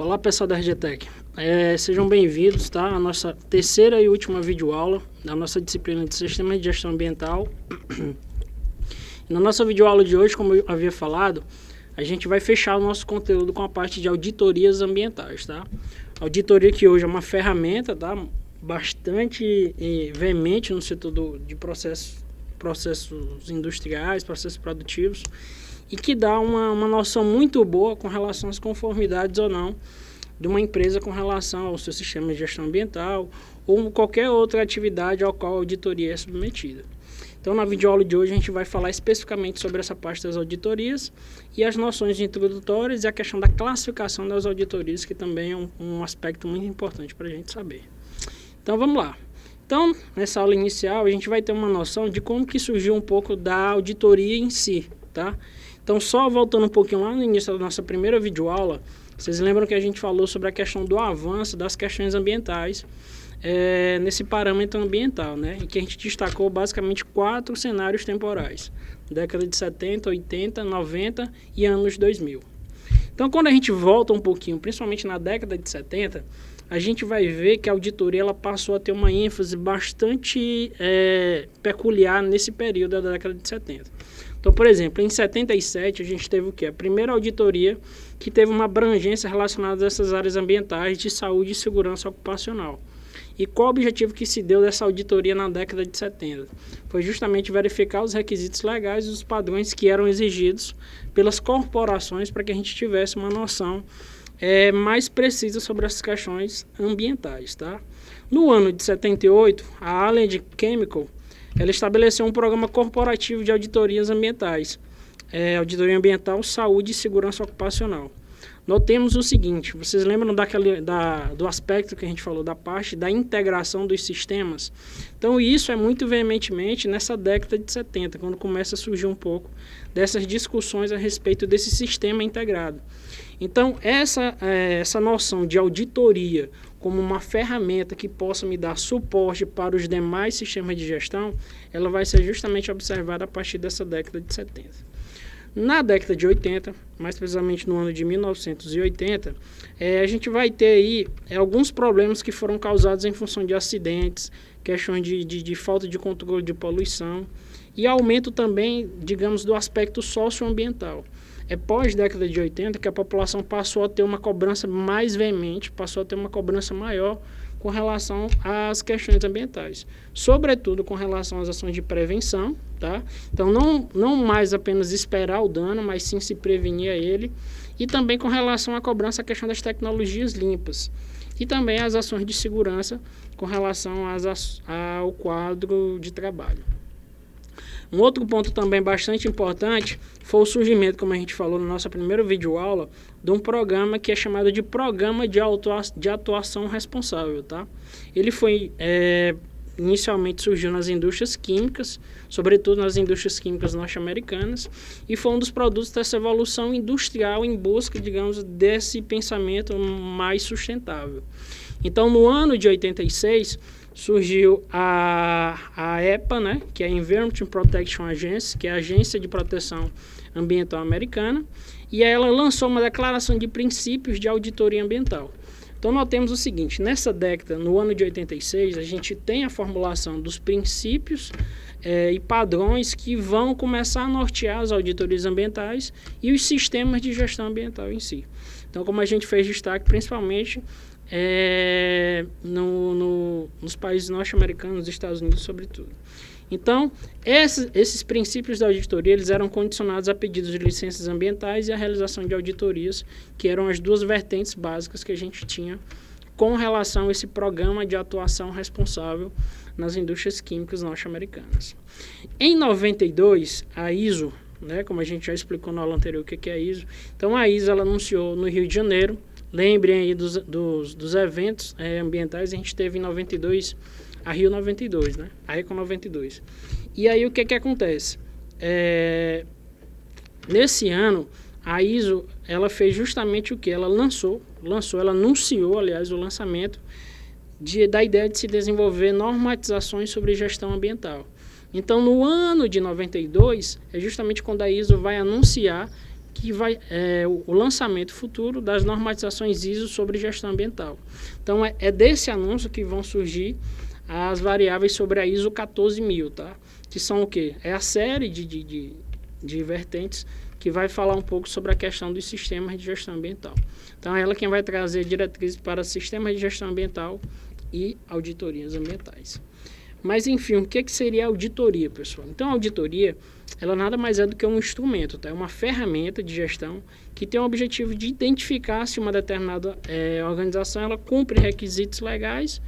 Olá pessoal da RGTech, sejam bem-vindos, tá? A nossa terceira e última videoaula da nossa disciplina de Sistema de Gestão Ambiental. Na nossa videoaula de hoje, como eu havia falado, a gente vai fechar o nosso conteúdo com a parte de auditorias ambientais, tá? A auditoria que hoje é uma ferramenta, tá? Bastante veemente no setor de processos industriais, processos produtivos, e que dá uma noção muito boa com relação às conformidades ou não de uma empresa com relação ao seu sistema de gestão ambiental ou qualquer outra atividade ao qual a auditoria é submetida. Então, na videoaula de hoje, a gente vai falar especificamente sobre essa parte das auditorias e as noções introdutórias e a questão da classificação das auditorias, que também é um aspecto muito importante para a gente saber. Então, vamos lá. Então, nessa aula inicial, a gente vai ter uma noção de como que surgiu um pouco da auditoria em si, tá? Então, só voltando um pouquinho lá no início da nossa primeira videoaula, vocês lembram que a gente falou sobre a questão do avanço das questões ambientais nesse parâmetro ambiental, né? E que a gente destacou basicamente 4 cenários temporais: década de 70, 80, 90 e anos 2000. Então, quando a gente volta um pouquinho, principalmente na década de 70, a gente vai ver que a auditoria ela passou a ter uma ênfase bastante peculiar nesse período da década de 70. Então, por exemplo, em 77 a gente teve o quê? A primeira auditoria que teve uma abrangência relacionada a essas áreas ambientais de saúde e segurança ocupacional. E qual o objetivo que se deu dessa auditoria na década de 70? Foi justamente verificar os requisitos legais e os padrões que eram exigidos pelas corporações para que a gente tivesse uma noção mais precisa sobre essas questões ambientais, tá? No ano de 78, a Allied Chemical ela estabeleceu um programa corporativo de auditorias ambientais, auditoria ambiental, saúde e segurança ocupacional. Notemos o seguinte: vocês lembram do aspecto que a gente falou, da parte da integração dos sistemas? Então, isso é muito veementemente nessa década de 70, quando começa a surgir um pouco dessas discussões a respeito desse sistema integrado. Então, essa noção de auditoria como uma ferramenta que possa me dar suporte para os demais sistemas de gestão, ela vai ser justamente observada a partir dessa década de 70. Na década de 80, mais precisamente no ano de 1980, a gente vai ter aí alguns problemas que foram causados em função de acidentes, questões de falta de controle de poluição e aumento também, digamos, do aspecto socioambiental. É pós-década de 80 que a população passou a ter uma cobrança mais veemente, passou a ter uma cobrança maior com relação às questões ambientais, sobretudo com relação às ações de prevenção, tá? Então, não mais apenas esperar o dano, mas sim se prevenir a ele, e também com relação à cobrança à questão das tecnologias limpas, e também as ações de segurança com relação ao quadro de trabalho. Um outro ponto também bastante importante foi o surgimento, como a gente falou na nossa primeira videoaula, de um programa que é chamado de Programa de Atuação Responsável, tá? Ele foi, inicialmente surgiu nas indústrias químicas, sobretudo nas indústrias químicas norte-americanas, e foi um dos produtos dessa evolução industrial em busca, digamos, desse pensamento mais sustentável. Então, no ano de 86, surgiu a EPA, né, que é a Environmental Protection Agency, que é a Agência de Proteção Ambiental Americana, e ela lançou uma declaração de princípios de auditoria ambiental. Então, nós temos o seguinte: nessa década, no ano de 86, a gente tem a formulação dos princípios e padrões que vão começar a nortear as auditorias ambientais e os sistemas de gestão ambiental em si. Então, como a gente fez destaque, principalmente nos países norte-americanos, nos Estados Unidos, sobretudo. Então, esses princípios da auditoria eles eram condicionados a pedidos de licenças ambientais e a realização de auditorias, que eram as duas vertentes básicas que a gente tinha com relação a esse programa de atuação responsável nas indústrias químicas norte-americanas. Em 92, a ISO, né, como a gente já explicou na aula anterior o que é a ISO, então a ISO ela anunciou no Rio de Janeiro. Lembrem aí dos eventos ambientais, a gente teve em 92, a Rio 92, né? A Eco 92. E aí o que acontece? Nesse ano, a ISO, ela fez justamente o que? Ela ela anunciou, aliás, o lançamento da ideia de se desenvolver normatizações sobre gestão ambiental. Então, no ano de 92, é justamente quando a ISO vai anunciar que vai o lançamento futuro das normatizações ISO sobre gestão ambiental. Então, é desse anúncio que vão surgir as variáveis sobre a ISO 14000, tá? Que são o quê? É a série de vertentes que vai falar um pouco sobre a questão dos sistemas de gestão ambiental. Então, é ela quem vai trazer diretrizes para sistemas de gestão ambiental e auditorias ambientais. Mas, enfim, o que seria a auditoria, pessoal? Então, a auditoria, ela nada mais é do que um instrumento, tá? É uma ferramenta de gestão que tem o objetivo de identificar se uma determinada organização ela cumpre requisitos legais,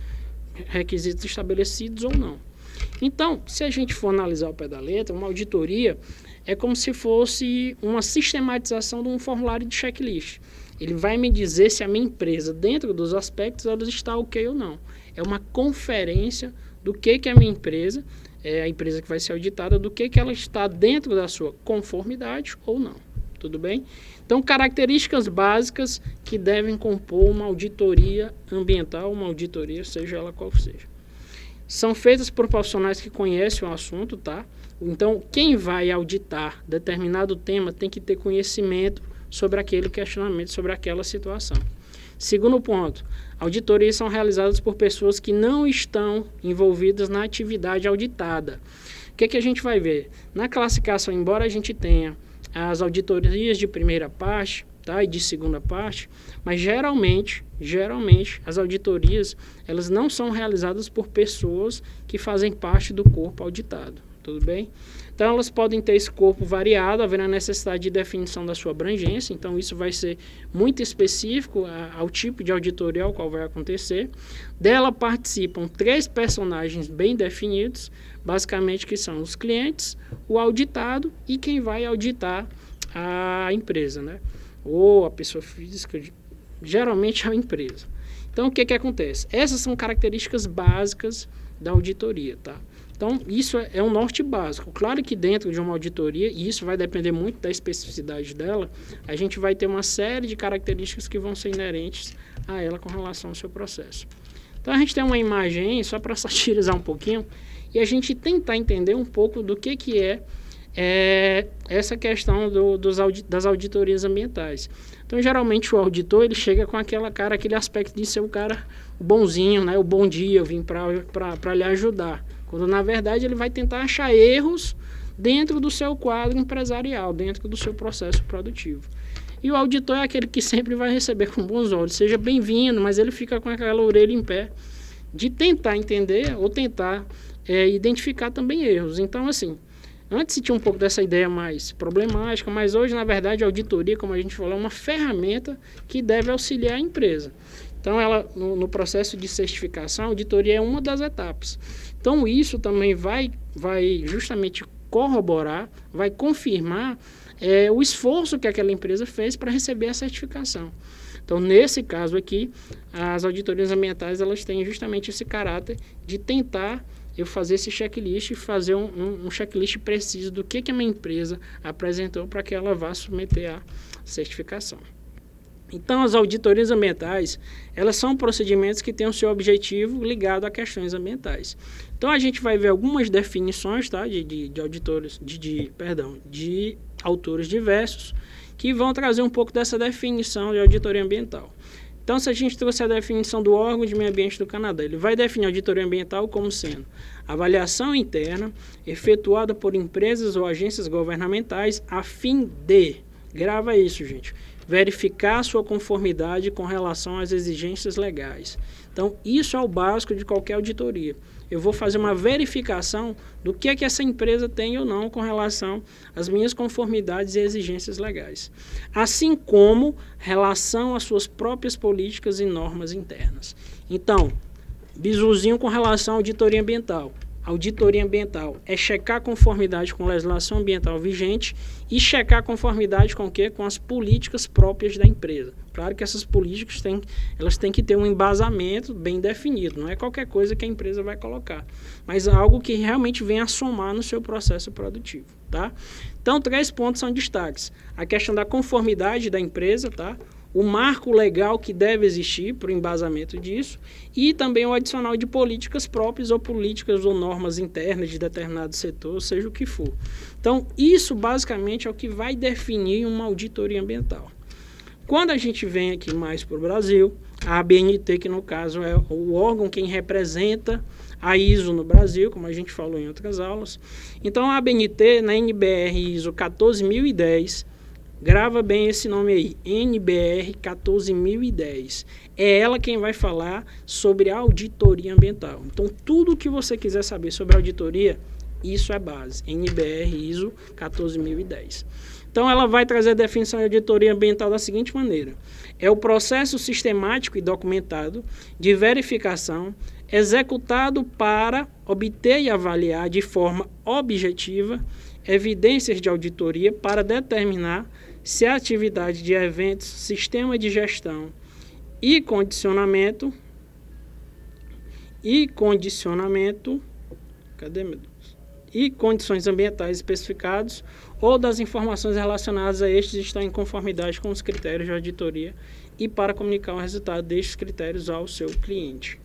requisitos estabelecidos ou não. Então, se a gente for analisar ao pé da letra, uma auditoria é como se fosse uma sistematização de um formulário de checklist. Ele vai me dizer se a minha empresa, dentro dos aspectos, ela está ok ou não. É uma conferência do que a minha empresa, a empresa que vai ser auditada, do que ela está dentro da sua conformidade ou não. Tudo bem? Então, características básicas que devem compor uma auditoria ambiental, uma auditoria, seja ela qual seja. São feitas por profissionais que conhecem o assunto, tá? Então, quem vai auditar determinado tema tem que ter conhecimento sobre aquele questionamento, sobre aquela situação. Segundo ponto, auditorias são realizadas por pessoas que não estão envolvidas na atividade auditada. O que a gente vai ver? Na classificação, embora a gente tenha as auditorias de primeira parte, tá, e de segunda parte, mas geralmente as auditorias elas não são realizadas por pessoas que fazem parte do corpo auditado, tudo bem? Então elas podem ter escopo variado, havendo a necessidade de definição da sua abrangência, então isso vai ser muito específico ao tipo de auditoria ao qual vai acontecer. Dela participam 3 personagens bem definidos, basicamente que são os clientes, o auditado e quem vai auditar a empresa, né? Ou a pessoa física, geralmente é a empresa. Então, o que acontece? Essas são características básicas da auditoria, tá? Então, isso é um norte básico. Claro que dentro de uma auditoria, e isso vai depender muito da especificidade dela, a gente vai ter uma série de características que vão ser inerentes a ela com relação ao seu processo. Então, a gente tem uma imagem, só para satirizar um pouquinho, e a gente tentar entender um pouco do que é essa questão das auditorias ambientais. Então, geralmente, o auditor ele chega com aquele aspecto de ser o cara bonzinho, né? O bom dia, eu vim para lhe ajudar. Quando, na verdade, ele vai tentar achar erros dentro do seu quadro empresarial, dentro do seu processo produtivo. E o auditor é aquele que sempre vai receber com bons olhos. Seja bem-vindo, mas ele fica com aquela orelha em pé de tentar entender ou tentar identificar também erros. Então, assim, antes se tinha um pouco dessa ideia mais problemática, mas hoje, na verdade, a auditoria, como a gente falou, é uma ferramenta que deve auxiliar a empresa. Então, ela, no processo de certificação, a auditoria é uma das etapas. Então, isso também vai justamente corroborar, vai confirmar o esforço que aquela empresa fez para receber a certificação. Então, nesse caso aqui, as auditorias ambientais elas têm justamente esse caráter de tentar fazer esse checklist e fazer um checklist preciso do que a minha empresa apresentou para que ela vá submeter a certificação. Então, as auditorias ambientais, elas são procedimentos que têm o seu objetivo ligado a questões ambientais. Então, a gente vai ver algumas definições, tá, de auditores, de autores diversos, que vão trazer um pouco dessa definição de auditoria ambiental. Então, se a gente trouxer a definição do órgão de meio ambiente do Canadá, ele vai definir a auditoria ambiental como sendo avaliação interna efetuada por empresas ou agências governamentais a fim de, grava isso, gente, verificar sua conformidade com relação às exigências legais. Então, isso é o básico de qualquer auditoria. Eu vou fazer uma verificação do que essa empresa tem ou não com relação às minhas conformidades e exigências legais. Assim como relação às suas próprias políticas e normas internas. Então, bizuzinho com relação à auditoria ambiental. Auditoria ambiental é checar a conformidade com a legislação ambiental vigente e checar a conformidade com o quê? Com as políticas próprias da empresa. Claro que essas políticas elas têm que ter um embasamento bem definido, não é qualquer coisa que a empresa vai colocar, mas algo que realmente venha a somar no seu processo produtivo, tá? Então, 3 pontos são destaques. A questão da conformidade da empresa, tá? o marco legal que deve existir para o embasamento disso e também o adicional de políticas próprias ou políticas ou normas internas de determinado setor, seja o que for. Então, isso basicamente é o que vai definir uma auditoria ambiental. Quando a gente vem aqui mais para o Brasil, a ABNT, que no caso é o órgão quem representa a ISO no Brasil, como a gente falou em outras aulas. Então, a ABNT, na NBR ISO 14010, grava bem esse nome aí, NBR 14010. É ela quem vai falar sobre a auditoria ambiental. Então, tudo que você quiser saber sobre auditoria, isso é base, NBR ISO 14010. Então, ela vai trazer a definição de auditoria ambiental da seguinte maneira. É o processo sistemático e documentado de verificação executado para obter e avaliar de forma objetiva evidências de auditoria para determinar se a atividade de eventos, sistema de gestão e condicionamento, e condições ambientais especificados ou das informações relacionadas a estes estão em conformidade com os critérios de auditoria e para comunicar o resultado destes critérios ao seu cliente.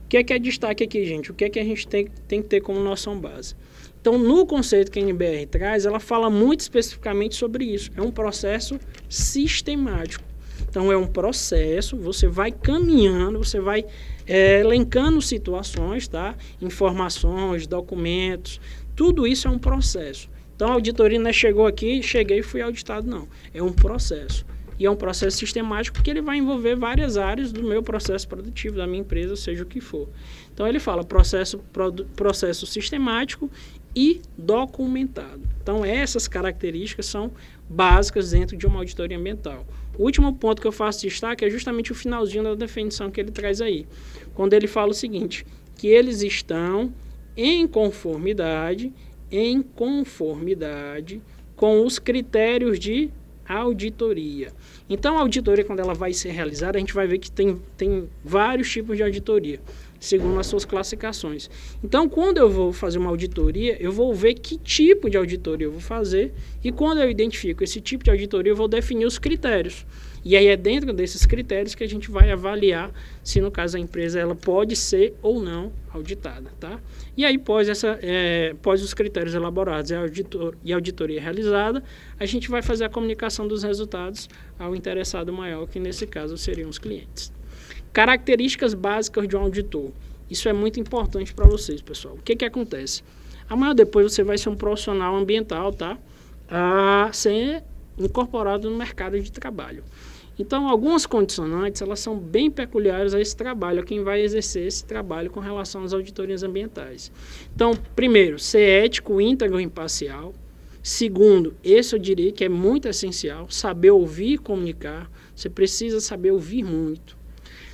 O que é destaque aqui, gente? O que a gente tem que ter como noção base? Então, no conceito que a NBR traz, ela fala muito especificamente sobre isso. É um processo sistemático. Então, é um processo, você vai caminhando, você vai elencando situações, tá? Informações, documentos, tudo isso é um processo. Então, a auditoria não é chegou aqui, cheguei e fui auditado, não. É um processo. E é um processo sistemático porque ele vai envolver várias áreas do meu processo produtivo, da minha empresa, seja o que for. Então, ele fala processo sistemático e documentado. Então, essas características são básicas dentro de uma auditoria ambiental. O último ponto que eu faço destaque é justamente o finalzinho da definição que ele traz aí, quando ele fala o seguinte, que eles estão em conformidade com os critérios de auditoria. Então, a auditoria, quando ela vai ser realizada, a gente vai ver que tem vários tipos de auditoria, segundo as suas classificações. Então, quando eu vou fazer uma auditoria, eu vou ver que tipo de auditoria eu vou fazer e quando eu identifico esse tipo de auditoria, eu vou definir os critérios. E aí é dentro desses critérios que a gente vai avaliar se, no caso, a empresa ela pode ser ou não auditada, tá? E aí, após os critérios elaborados e a auditoria realizada, a gente vai fazer a comunicação dos resultados ao interessado maior, que nesse caso seriam os clientes. Características básicas de um auditor. Isso é muito importante para vocês, pessoal. O que acontece? Amanhã depois você vai ser um profissional ambiental, tá? A ser incorporado no mercado de trabalho. Então, algumas condicionantes, elas são bem peculiares a esse trabalho, a quem vai exercer esse trabalho com relação às auditorias ambientais. Então, primeiro, ser ético, íntegro e imparcial. Segundo, esse eu diria que é muito essencial, saber ouvir e comunicar. Você precisa saber ouvir muito.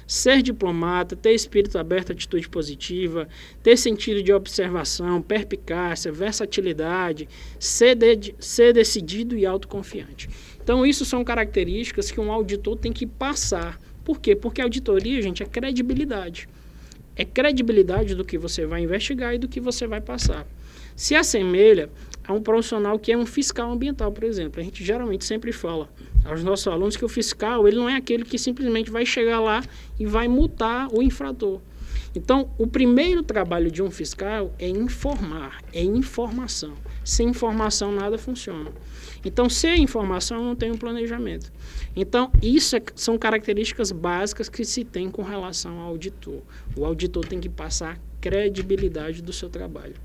Ser diplomata, ter espírito aberto, atitude positiva, ter sentido de observação, perspicácia, versatilidade, ser decidido e autoconfiante. Então, isso são características que um auditor tem que passar. Por quê? Porque a auditoria, gente, é credibilidade. É credibilidade do que você vai investigar e do que você vai passar. Se assemelha a um profissional que é um fiscal ambiental, por exemplo. A gente geralmente sempre fala aos nossos alunos que o fiscal ele não é aquele que simplesmente vai chegar lá e vai multar o infrator. Então, o primeiro trabalho de um fiscal é informar, é informação. Sem informação, nada funciona. Então, sem informação, não tem um planejamento. Então, são características básicas que se tem com relação ao auditor. O auditor tem que passar credibilidade do seu trabalho.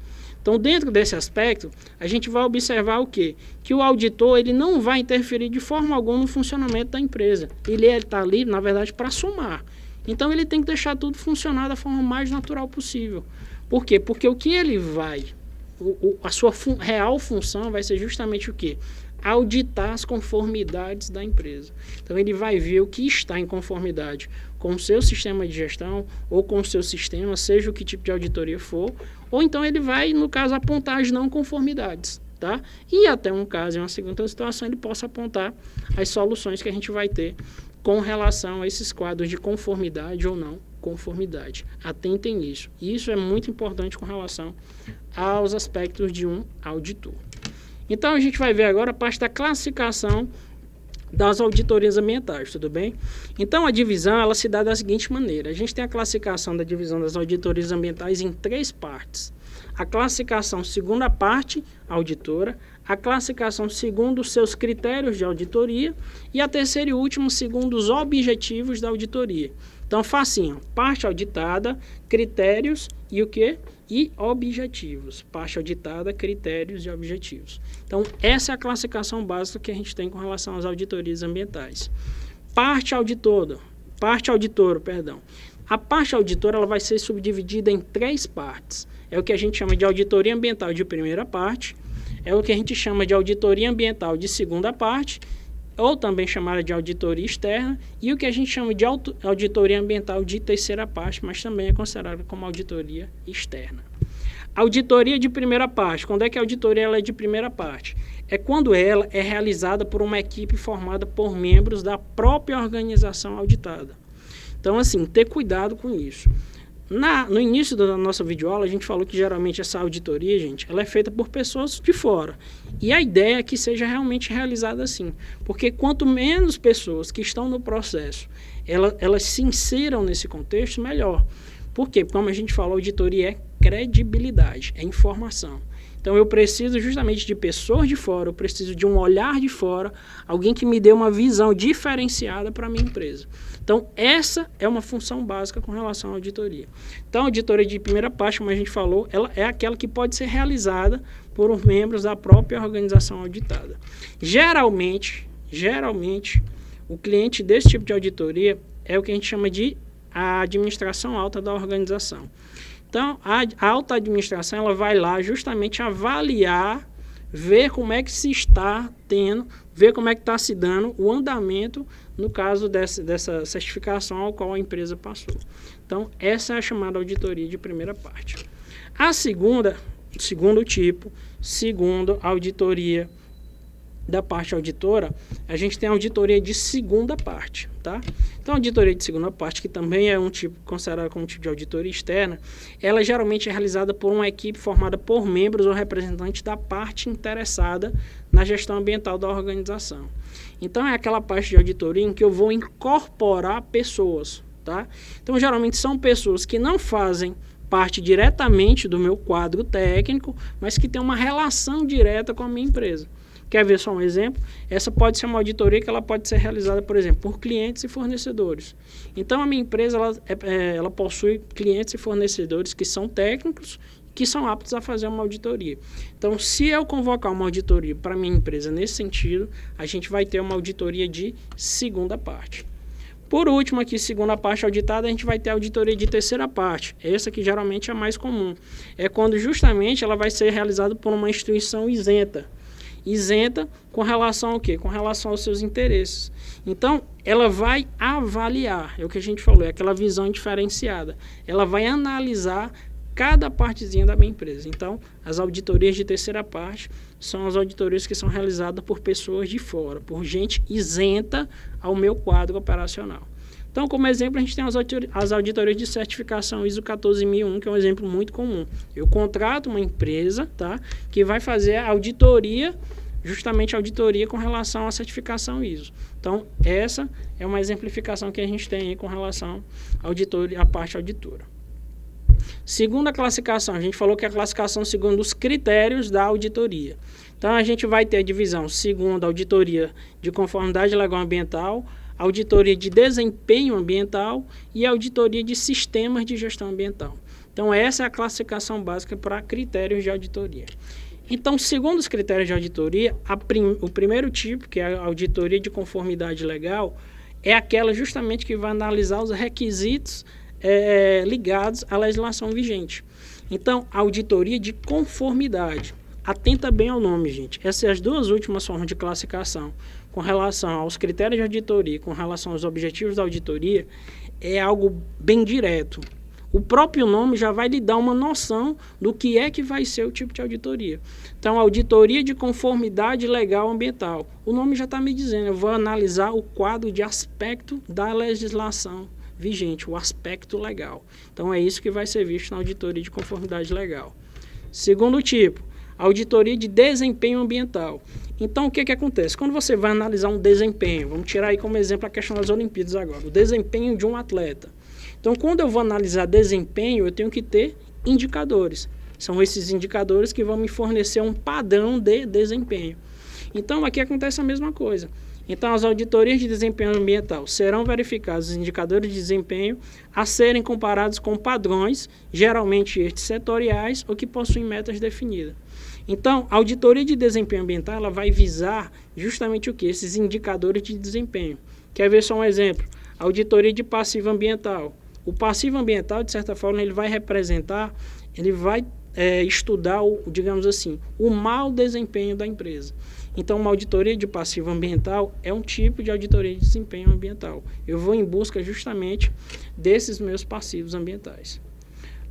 Então, dentro desse aspecto, a gente vai observar o quê? Que o auditor ele não vai interferir de forma alguma no funcionamento da empresa. Ele está ali, na verdade, para somar. Então, ele tem que deixar tudo funcionar da forma mais natural possível. Por quê? Porque o que ele vai... a sua real função vai ser justamente o quê? Auditar as conformidades da empresa. Então, ele vai ver o que está em conformidade com o seu sistema de gestão ou com o seu sistema, seja o que tipo de auditoria for, ou então ele vai, no caso, apontar as não conformidades, tá? E até um caso, em uma segunda situação, ele possa apontar as soluções que a gente vai ter com relação a esses quadros de conformidade ou não conformidade. Atentem nisso. Isso é muito importante com relação aos aspectos de um auditor. Então, a gente vai ver agora a parte da classificação das auditorias ambientais, tudo bem? Então, a divisão, ela se dá da seguinte maneira. A gente tem a classificação da divisão das auditorias ambientais em 3 partes. A classificação segundo a parte auditora, a classificação segundo os seus critérios de auditoria e a terceira e última segundo os objetivos da auditoria. Então, facinho, parte auditada, critérios e o quê? E objetivos. Parte auditada, critérios e objetivos. Então, essa é a classificação básica que a gente tem com relação às auditorias ambientais. Parte auditora. A parte auditora ela vai ser subdividida em 3 partes. É o que a gente chama de auditoria ambiental de primeira parte, é o que a gente chama de auditoria ambiental de segunda parte, ou também chamada de auditoria externa, e o que a gente chama de auditoria ambiental de terceira parte, mas também é considerada como auditoria externa. Auditoria de primeira parte. Quando é que a auditoria ela é de primeira parte? É quando ela é realizada por uma equipe formada por membros da própria organização auditada. Então, assim, ter cuidado com isso. No início da nossa videoaula, a gente falou que geralmente essa auditoria, gente, ela é feita por pessoas de fora. E a ideia é que seja realmente realizada assim. Porque quanto menos pessoas que estão no processo, elas se inseram nesse contexto, melhor. Por quê? Como a gente falou, auditoria é credibilidade, é informação. Então, eu preciso justamente de pessoas de fora, eu preciso de um olhar de fora, alguém que me dê uma visão diferenciada para a minha empresa. Então, essa é uma função básica com relação à auditoria. Então, a auditoria de primeira parte, como a gente falou, ela é aquela que pode ser realizada por membros da própria organização auditada. Geralmente, o cliente desse tipo de auditoria é o que a gente chama de a administração alta da organização. Então, a alta administração ela vai lá justamente avaliar, ver como é que se está tendo, ver como é que está se dando o andamento no caso dessa certificação ao qual a empresa passou. Então, essa é a chamada auditoria de primeira parte. A segundo tipo, a auditoria da parte auditora, a gente tem a auditoria de segunda parte, tá? Então, a auditoria de segunda parte, que também é um tipo considerado como um tipo de auditoria externa, ela geralmente é realizada por uma equipe formada por membros ou representantes da parte interessada na gestão ambiental da organização. Então, é aquela parte de auditoria em que eu vou incorporar pessoas, tá? Então, geralmente são pessoas que não fazem parte diretamente do meu quadro técnico, mas que tem uma relação direta com a minha empresa. Quer ver só um exemplo? Essa pode ser uma auditoria que ela pode ser realizada, por exemplo, por clientes e fornecedores. Então, a minha empresa ela possui clientes e fornecedores que são técnicos, que são aptos a fazer uma auditoria. Então, se eu convocar uma auditoria para a minha empresa nesse sentido, a gente vai ter uma auditoria de segunda parte. Por último, aqui, segunda parte auditada, a gente vai ter a auditoria de terceira parte. Essa que geralmente é a mais comum. É quando justamente ela vai ser realizada por uma instituição isenta. Isenta com relação ao quê? Com relação aos seus interesses. Então, ela vai avaliar, é o que a gente falou, é aquela visão diferenciada. Ela vai analisar cada partezinha da minha empresa. Então, as auditorias de terceira parte são as auditorias que são realizadas por pessoas de fora, por gente isenta ao meu quadro operacional. Então, como exemplo, a gente tem as auditorias de certificação ISO 14001, que é um exemplo muito comum. Eu contrato uma empresa, tá, que vai fazer a auditoria, justamente a auditoria com relação à certificação ISO. Então, essa é uma exemplificação que a gente tem aí com relação à parte auditora. Segunda classificação, a gente falou que é a classificação segundo os critérios da auditoria. Então, a gente vai ter a divisão segundo a auditoria de conformidade legal ambiental, auditoria de desempenho ambiental e auditoria de sistemas de gestão ambiental. Então, essa é a classificação básica para critérios de auditoria. Então, segundo os critérios de auditoria, o primeiro tipo, que é a auditoria de conformidade legal, é aquela justamente que vai analisar os requisitos ligados à legislação vigente. Então, a auditoria de conformidade. Atenta bem ao nome, gente. Essas são as duas últimas formas de classificação com relação aos critérios de auditoria, com relação aos objetivos da auditoria, é algo bem direto. O próprio nome já vai lhe dar uma noção do que é que vai ser o tipo de auditoria. Então, auditoria de conformidade legal ambiental. O nome já está me dizendo, eu vou analisar o quadro de aspecto da legislação vigente, o aspecto legal. Então, é isso que vai ser visto na auditoria de conformidade legal. Segundo tipo, auditoria de desempenho ambiental. Então, o que acontece? Quando você vai analisar um desempenho, vamos tirar aí como exemplo a questão das Olimpíadas agora, o desempenho de um atleta. Então, quando eu vou analisar desempenho, eu tenho que ter indicadores. São esses indicadores que vão me fornecer um padrão de desempenho. Então, aqui acontece a mesma coisa. Então, as auditorias de desempenho ambiental serão verificados os indicadores de desempenho a serem comparados com padrões, geralmente estes setoriais ou que possuem metas definidas. Então, a auditoria de desempenho ambiental ela vai visar justamente o que? Esses indicadores de desempenho. Quer ver só um exemplo? A auditoria de passivo ambiental. O passivo ambiental, de certa forma, ele vai representar, ele vai estudar, digamos assim, o mau desempenho da empresa. Então, uma auditoria de passivo ambiental é um tipo de auditoria de desempenho ambiental. Eu vou em busca justamente desses meus passivos ambientais.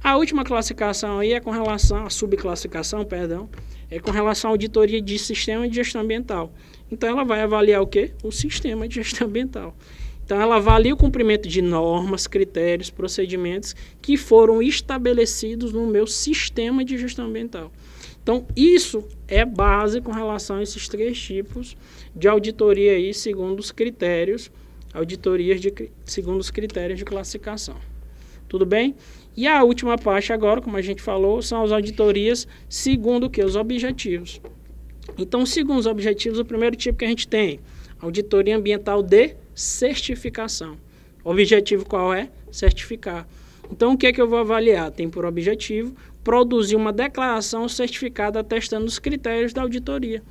A última classificação aí é com relação, a subclassificação, perdão, é com relação à auditoria de sistema de gestão ambiental. Então, ela vai avaliar o quê? O sistema de gestão ambiental. Então, ela avalia o cumprimento de normas, critérios, procedimentos que foram estabelecidos no meu sistema de gestão ambiental. Então, isso é base com relação a esses 3 tipos de auditoria aí, segundo os critérios, segundo os critérios de classificação. Tudo bem? E a última parte agora, como a gente falou, são as auditorias segundo o que? Os objetivos. Então, segundo os objetivos, o primeiro tipo que a gente tem, auditoria ambiental de certificação. O objetivo qual é? Certificar. Então, o que é que eu vou avaliar? Tem por objetivo produzir uma declaração certificada atestando os critérios da auditoria.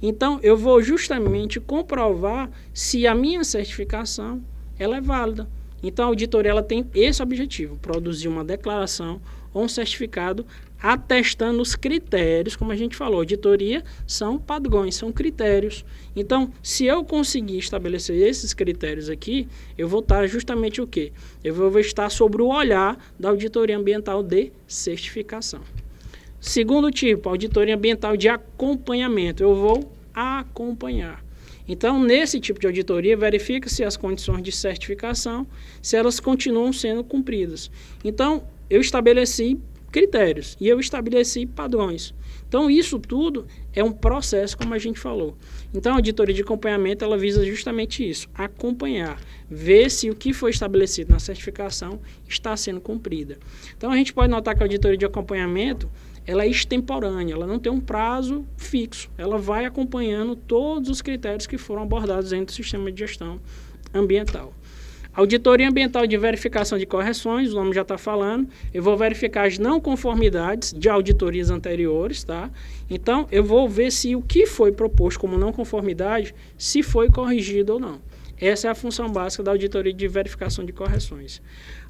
Então, eu vou justamente comprovar se a minha certificação ela é válida. Então, a auditoria ela tem esse objetivo, produzir uma declaração ou um certificado atestando os critérios, como a gente falou, auditoria são padrões, são critérios. Então, se eu conseguir estabelecer esses critérios aqui, eu vou estar justamente o quê? Eu vou estar sobre o olhar da auditoria ambiental de certificação. Segundo tipo, auditoria ambiental de acompanhamento. Eu vou acompanhar. Então, nesse tipo de auditoria, verifica-se as condições de certificação, se elas continuam sendo cumpridas. Então, eu estabeleci critérios e eu estabeleci padrões. Então, isso tudo é um processo, como a gente falou. Então, a auditoria de acompanhamento, ela visa justamente isso, acompanhar, ver se o que foi estabelecido na certificação está sendo cumprida. Então, a gente pode notar que a auditoria de acompanhamento, ela é extemporânea, ela não tem um prazo fixo, ela vai acompanhando todos os critérios que foram abordados dentro do sistema de gestão ambiental. Auditoria ambiental de verificação de correções, o nome já está falando, eu vou verificar as não conformidades de auditorias anteriores, tá? Então, eu vou ver se o que foi proposto como não conformidade, se foi corrigido ou não. Essa é a função básica da auditoria de verificação de correções.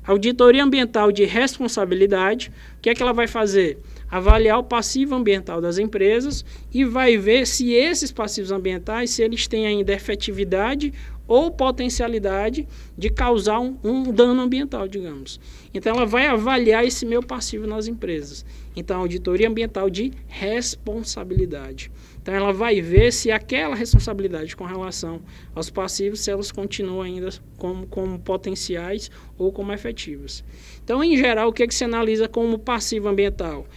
Auditoria ambiental de responsabilidade, o que é que ela vai fazer? Avaliar o passivo ambiental das empresas e vai ver se esses passivos ambientais, se eles têm ainda efetividade ou potencialidade de causar um dano ambiental, digamos. Então, ela vai avaliar esse meu passivo nas empresas. Então, auditoria ambiental de responsabilidade. Então, ela vai ver se aquela responsabilidade com relação aos passivos, se elas continuam ainda como potenciais ou como efetivas. Então, em geral, o que é que se analisa como passivo ambiental?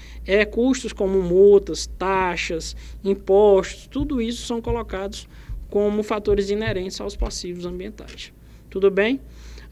Custos como multas, taxas, impostos, tudo isso são colocados como fatores inerentes aos passivos ambientais. Tudo bem?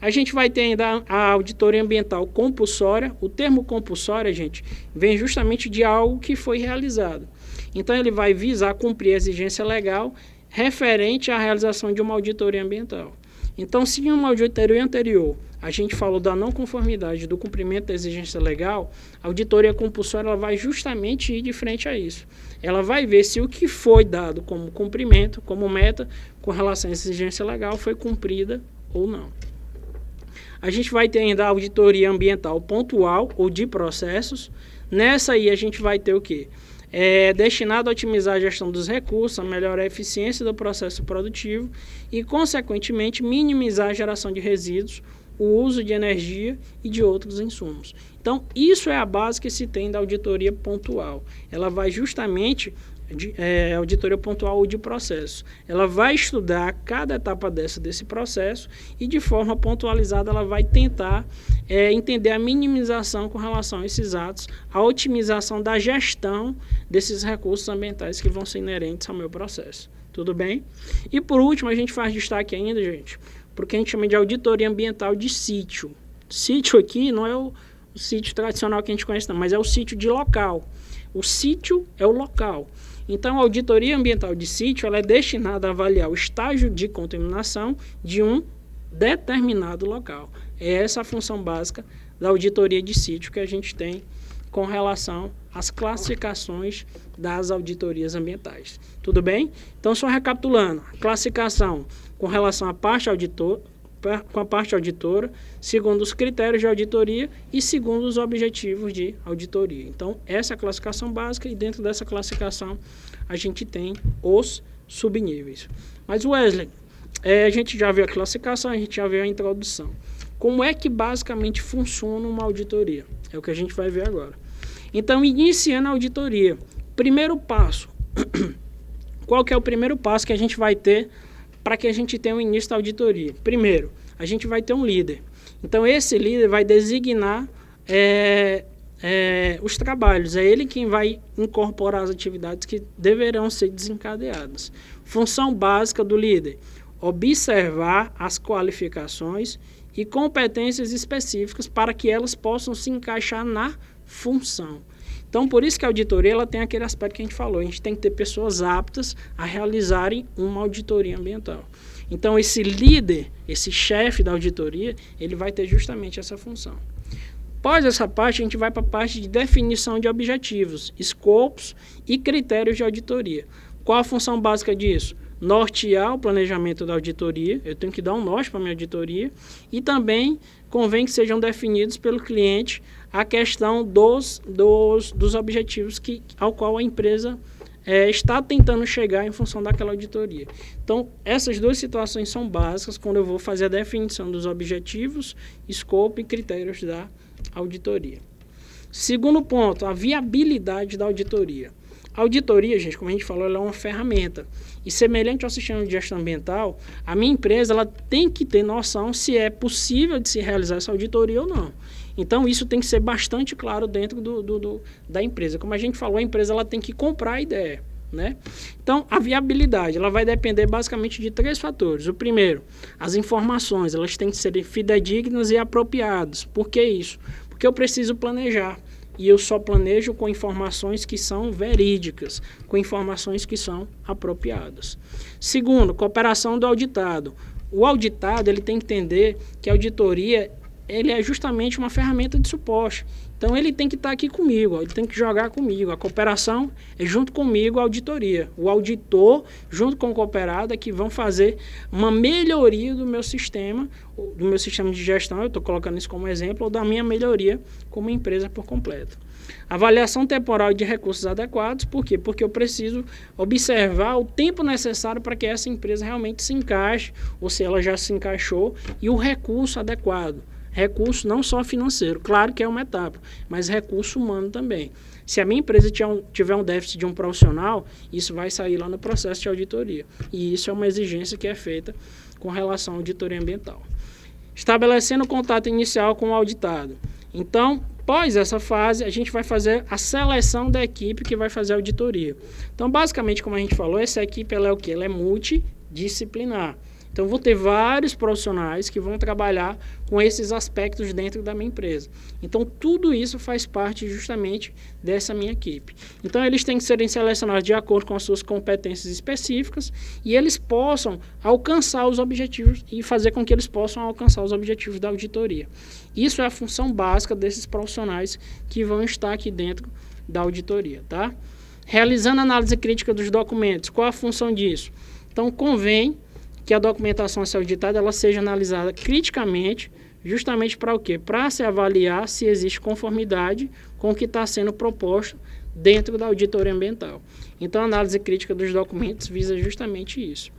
A gente vai ter ainda a auditoria ambiental compulsória. O termo compulsória, gente, vem justamente de algo que foi realizado. Então, ele vai visar cumprir a exigência legal referente à realização de uma auditoria ambiental. Então, se em uma auditoria anterior a gente falou da não conformidade do cumprimento da exigência legal, a auditoria compulsória ela vai justamente ir de frente a isso. Ela vai ver se o que foi dado como cumprimento, como meta, com relação à exigência legal, foi cumprida ou não. A gente vai ter ainda a auditoria ambiental pontual ou de processos. Nessa aí a gente vai ter o quê? Destinado a otimizar a gestão dos recursos, a melhorar a eficiência do processo produtivo e, consequentemente, minimizar a geração de resíduos, o uso de energia e de outros insumos. Então, isso é a base que se tem da auditoria pontual. Ela vai justamente auditoria pontual ou de processo. Ela vai estudar cada etapa desse processo e de forma pontualizada ela vai tentar entender a minimização com relação a esses atos, a otimização da gestão desses recursos ambientais que vão ser inerentes ao meu processo. Tudo bem? E por último, a gente faz destaque ainda, gente, porque a gente chama de auditoria ambiental de sítio. Sítio aqui não é o sítio tradicional que a gente conhece, não, mas é o sítio de local. O sítio é o local. Então, a auditoria ambiental de sítio ela é destinada a avaliar o estágio de contaminação de um determinado local. É essa a função básica da auditoria de sítio que a gente tem com relação às classificações das auditorias ambientais. Tudo bem? Então, só recapitulando, classificação com relação à parte com a parte auditora, segundo os critérios de auditoria e segundo os objetivos de auditoria. Então, essa é a classificação básica e dentro dessa classificação a gente tem os subníveis. Mas, Wesley, a gente já viu a classificação, a gente já viu a introdução. Como é que basicamente funciona uma auditoria? É o que a gente vai ver agora. Então, iniciando a auditoria, primeiro passo. Qual que é o primeiro passo que a gente vai ter para que a gente tenha o início da auditoria? Primeiro, a gente vai ter um líder. Então, esse líder vai designar os trabalhos. É ele quem vai incorporar as atividades que deverão ser desencadeadas. Função básica do líder: observar as qualificações e competências específicas para que elas possam se encaixar na função. Então, por isso que a auditoria ela tem aquele aspecto que a gente falou. A gente tem que ter pessoas aptas a realizarem uma auditoria ambiental. Então, esse líder, esse chefe da auditoria, ele vai ter justamente essa função. Após essa parte, a gente vai para a parte de definição de objetivos, escopos e critérios de auditoria. Qual a função básica disso? Nortear o planejamento da auditoria, eu tenho que dar um norte para a minha auditoria, e também convém que sejam definidos pelo cliente a questão dos objetivos ao qual a empresa está tentando chegar em função daquela auditoria. Então, essas duas situações são básicas quando eu vou fazer a definição dos objetivos, escopo e critérios da auditoria. Segundo ponto, a viabilidade da auditoria. A auditoria, gente, como a gente falou, ela é uma ferramenta. E semelhante ao sistema de gestão ambiental, a minha empresa ela tem que ter noção se é possível de se realizar essa auditoria ou não. Então, isso tem que ser bastante claro dentro da empresa. Como a gente falou, a empresa ela tem que comprar a ideia, né? Então, a viabilidade ela vai depender basicamente de 3 fatores. O primeiro, as informações elas têm que ser fidedignas e apropriadas. Por que isso? Porque eu preciso planejar. E eu só planejo com informações que são verídicas, com informações que são apropriadas. Segundo, cooperação do auditado. O auditado ele tem que entender que a auditoria ele é justamente uma ferramenta de suporte. Então, ele tem que estar aqui comigo, ele tem que jogar comigo. A cooperação é junto comigo a auditoria. O auditor, junto com o cooperado, é que vão fazer uma melhoria do meu sistema de gestão, eu estou colocando isso como exemplo, ou da minha melhoria como empresa por completo. Avaliação temporal de recursos adequados, por quê? Porque eu preciso observar o tempo necessário para que essa empresa realmente se encaixe, ou se ela já se encaixou, e o recurso adequado. Recurso não só financeiro, claro que é uma etapa, mas recurso humano também. Se a minha empresa tiver um déficit de um profissional, isso vai sair lá no processo de auditoria. E isso é uma exigência que é feita com relação à auditoria ambiental. Estabelecendo o contato inicial com o auditado. Então, após essa fase, a gente vai fazer a seleção da equipe que vai fazer a auditoria. Então, basicamente, como a gente falou, essa equipe ela é o quê? Ela é multidisciplinar. Então, vou ter vários profissionais que vão trabalhar com esses aspectos dentro da minha empresa. Então, tudo isso faz parte justamente dessa minha equipe. Então, eles têm que serem selecionados de acordo com as suas competências específicas e eles possam alcançar os objetivos e fazer com que eles possam alcançar os objetivos da auditoria. Isso é a função básica desses profissionais que vão estar aqui dentro da auditoria, tá? Realizando análise crítica dos documentos. Qual a função disso? Então, convém que a documentação a ser auditada ela seja analisada criticamente, justamente para o quê? Para se avaliar se existe conformidade com o que está sendo proposto dentro da auditoria ambiental. Então, a análise crítica dos documentos visa justamente isso.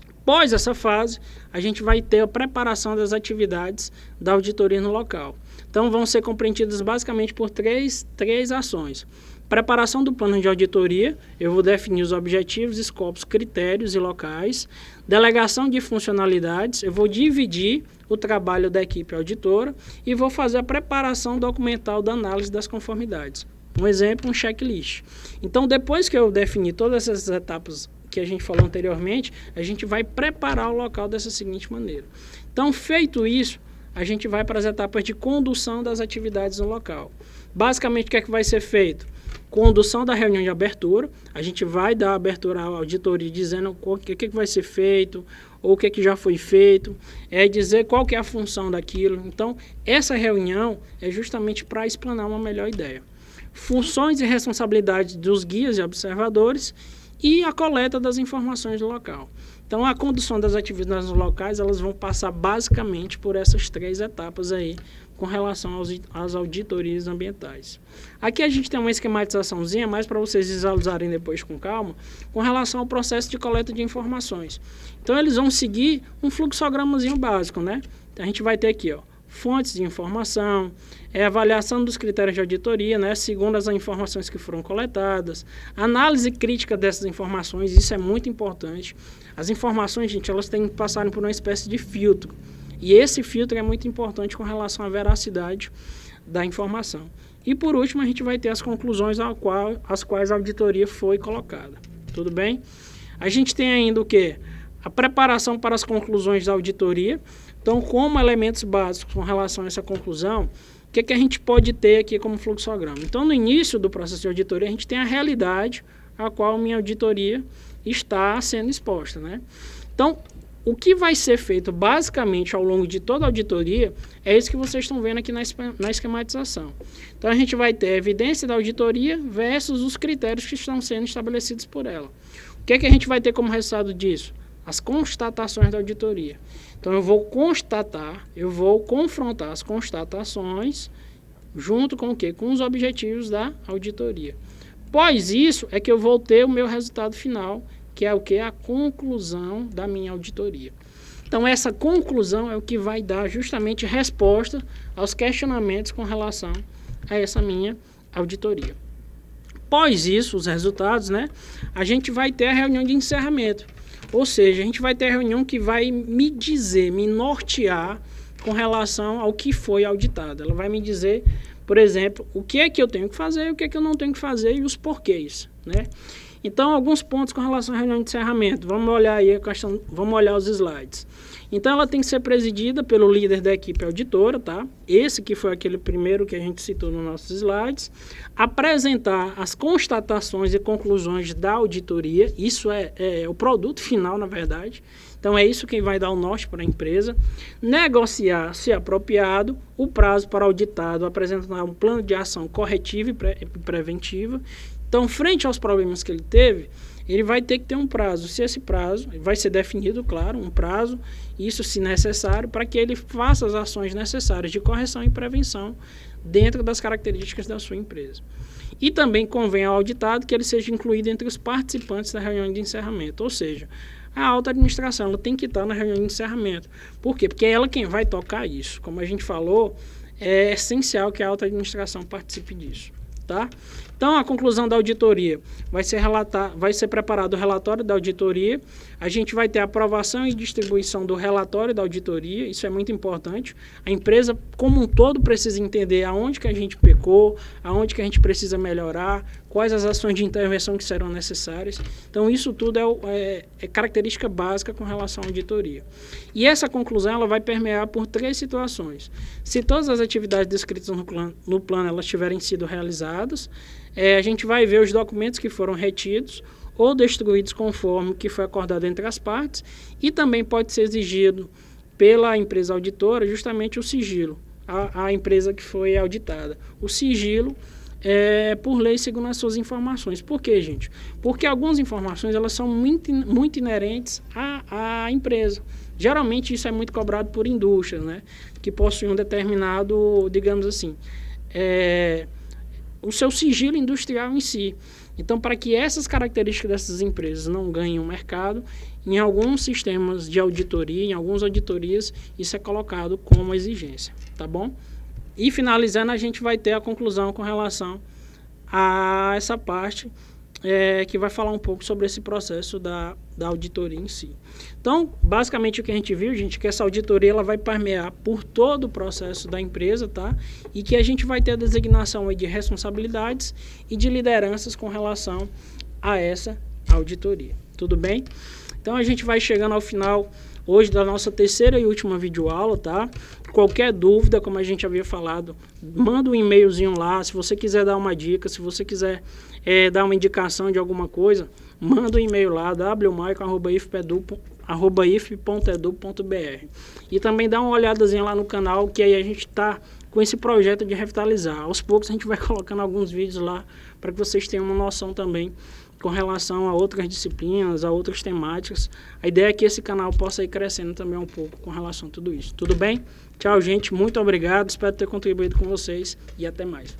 Após essa fase, a gente vai ter a preparação das atividades da auditoria no local. Então, vão ser compreendidas basicamente por três ações. Preparação do plano de auditoria, eu vou definir os objetivos, escopos, critérios e locais. Delegação de funcionalidades, eu vou dividir o trabalho da equipe auditora e vou fazer a preparação documental da análise das conformidades. Um exemplo, um checklist. Então, depois que eu definir todas essas etapas que a gente falou anteriormente, a gente vai preparar o local dessa seguinte maneira. Então, feito isso, a gente vai para as etapas de condução das atividades no local. Basicamente, o que é que vai ser feito? Condução da reunião de abertura, a gente vai dar abertura à auditoria dizendo o que vai ser feito, ou o que já foi feito, dizer qual que é a função daquilo. Então, essa reunião é justamente para explanar uma melhor ideia. Funções e responsabilidades dos guias e observadores e a coleta das informações do local. Então, a condução das atividades locais, elas vão passar basicamente por essas 3 etapas aí, com relação às auditorias ambientais. Aqui a gente tem uma esquematizaçãozinha, mais para vocês visualizarem depois com calma, com relação ao processo de coleta de informações. Então, eles vão seguir um fluxogramazinho básico, né? Então, a gente vai ter aqui, ó, fontes de informação, avaliação dos critérios de auditoria, né, segundo as informações que foram coletadas, análise crítica dessas informações, isso é muito importante. As informações, gente, elas têm que passar por uma espécie de filtro. E esse filtro é muito importante com relação à veracidade da informação. E por último, a gente vai ter as conclusões às quais a auditoria foi colocada. Tudo bem? A gente tem ainda o quê? A preparação para as conclusões da auditoria. Então, como elementos básicos com relação a essa conclusão, o que a gente pode ter aqui como fluxograma? Então, no início do processo de auditoria, a gente tem a realidade a qual minha auditoria está sendo exposta, né? Então, o que vai ser feito basicamente ao longo de toda a auditoria é isso que vocês estão vendo aqui na esquematização. Então, a gente vai ter a evidência da auditoria versus os critérios que estão sendo estabelecidos por ela. O que a gente vai ter como resultado disso? As constatações da auditoria. Então, eu vou confrontar as constatações junto com o quê? Com os objetivos da auditoria. Após isso, é que eu vou ter o meu resultado final, que é o que? A conclusão da minha auditoria. Então, essa conclusão é o que vai dar justamente resposta aos questionamentos com relação a essa minha auditoria. Após isso, os resultados, né? A gente vai ter a reunião de encerramento. Ou seja, a gente vai ter a reunião que vai me dizer, me nortear com relação ao que foi auditado. Ela vai me dizer, por exemplo, o que é que eu tenho que fazer, o que é que eu não tenho que fazer e os porquês, né? Então, alguns pontos com relação à reunião de encerramento. Vamos olhar aí a questão, vamos olhar os slides. Então, ela tem que ser presidida pelo líder da equipe auditora, tá? Esse que foi aquele primeiro que a gente citou nos nossos slides. Apresentar as constatações e conclusões da auditoria. Isso é o produto final, na verdade. Então, é isso que vai dar o norte para a empresa. Negociar, se apropriado, o prazo para o auditado apresentar um plano de ação corretiva e preventiva. Então, frente aos problemas que ele teve, ele vai ter que ter um prazo. Se esse prazo vai ser definido, claro, um prazo, isso se necessário, para que ele faça as ações necessárias de correção e prevenção dentro das características da sua empresa. E também convém ao auditado que ele seja incluído entre os participantes da reunião de encerramento, ou seja, a alta administração ela tem que estar na reunião de encerramento. Por quê? Porque é ela quem vai tocar isso. Como a gente falou, é essencial que a alta administração participe disso. Tá? Então, a conclusão da auditoria vai ser preparado o relatório da auditoria, a gente vai ter a aprovação e distribuição do relatório da auditoria, isso é muito importante. A empresa, como um todo, precisa entender aonde que a gente pecou, aonde que a gente precisa melhorar, quais as ações de intervenção que serão necessárias. Então, isso tudo é característica básica com relação à auditoria. E essa conclusão ela vai permear por 3 situações. Se todas as atividades descritas no plano elas tiverem sido realizadas, a gente vai ver os documentos que foram retidos ou destruídos conforme o que foi acordado entre as partes e também pode ser exigido pela empresa auditora justamente o sigilo, a empresa que foi auditada. O sigilo por lei segundo as suas informações. Por quê, gente? Porque algumas informações elas são muito inerentes à empresa. Geralmente isso é muito cobrado por indústrias, né? Que possuem um determinado, digamos assim, o seu sigilo industrial em si. Então, para que essas características dessas empresas não ganhem o mercado, em alguns sistemas de auditoria, em algumas auditorias, isso é colocado como exigência, tá bom? E finalizando, a gente vai ter a conclusão com relação a essa parte que vai falar um pouco sobre esse processo da auditoria em si. Então, basicamente o que a gente viu, gente, que essa auditoria ela vai permear por todo o processo da empresa, tá? E que a gente vai ter a designação aí de responsabilidades e de lideranças com relação a essa auditoria. Tudo bem? Então, a gente vai chegando ao final hoje da nossa terceira e última videoaula, tá? Qualquer dúvida, como a gente havia falado, manda um e-mailzinho lá. Se você quiser dar uma dica, se você quiser dar uma indicação de alguma coisa, manda um e-mail lá, wmaico@if.edu.br. E também dá uma olhadazinha lá no canal, que aí a gente está com esse projeto de revitalizar. Aos poucos a gente vai colocando alguns vídeos lá, para que vocês tenham uma noção também com relação a outras disciplinas, a outras temáticas. A ideia é que esse canal possa ir crescendo também um pouco com relação a tudo isso. Tudo bem? Tchau, gente. Muito obrigado. Espero ter contribuído com vocês e até mais.